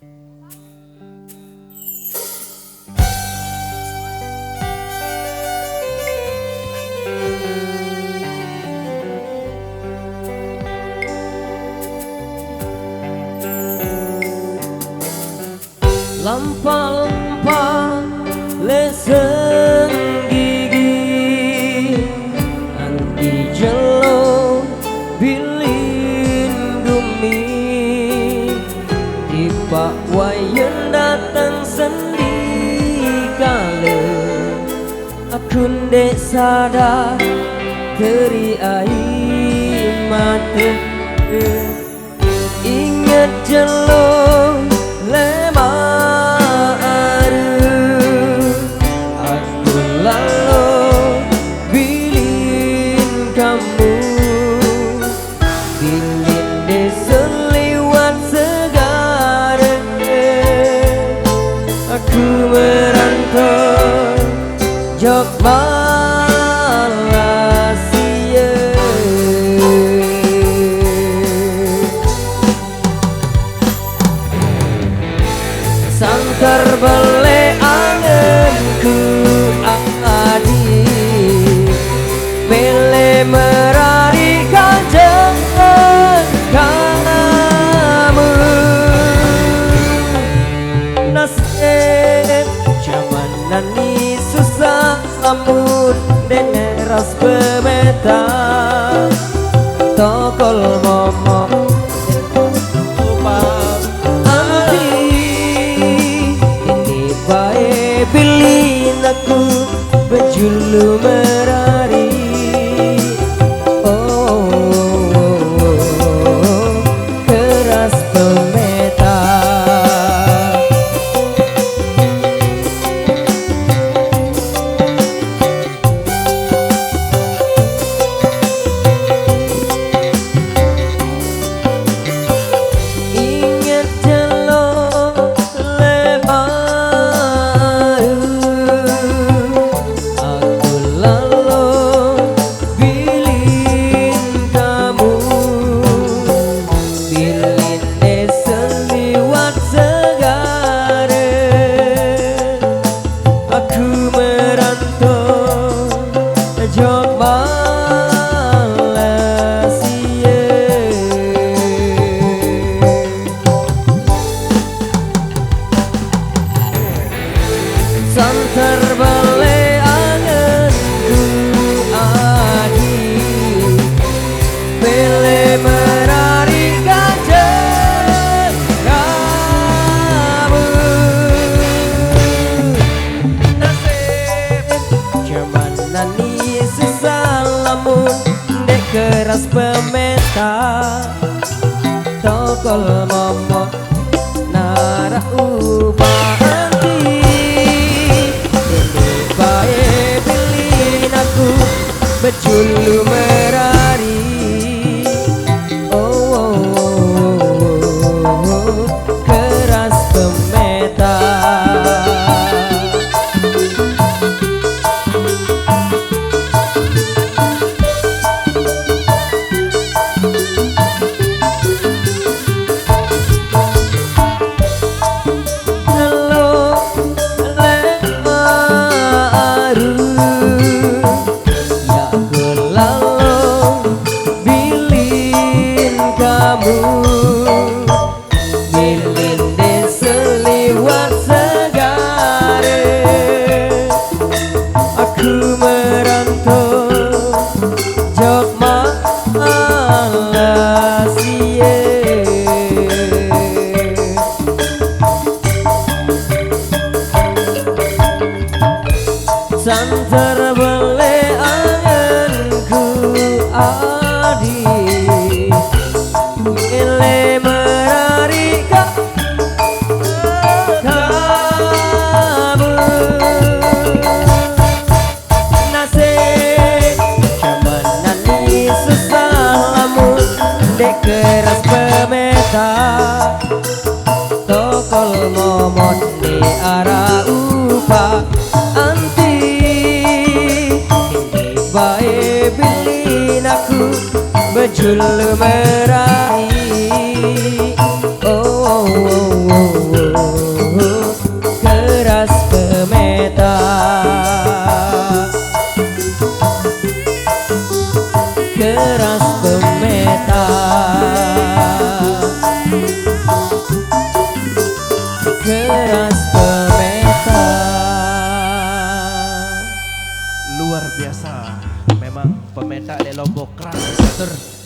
Lampa-lampa lesen gigi anti jelo bilin gumi tiba wayan datang sendi kale aku ndek sadar teri air mata ingat jelo jok Malaysia sangkar bale angenku adi mele merari kanjeng kamu nasib zaman ini susah lamun deneras pemeta tokol momok lupa anti ini bae pilih aku bejulu merari keras pemeta santar bale angenku adi bele merari kanjeng kamu nasib zaman nani susah lamun dek keras pemeta tokol momok nara ubah bejulu merari keras pemeta santar bale angenku adi mele merari kamu nasib zaman nani susah lamun dek keras pemeta tokol momot di arah upah bae bilin aku bejulu meraih keras pemeta, keras pemeta, keras pemeta. Luar biasa. Memang pemeta di Lombok keras.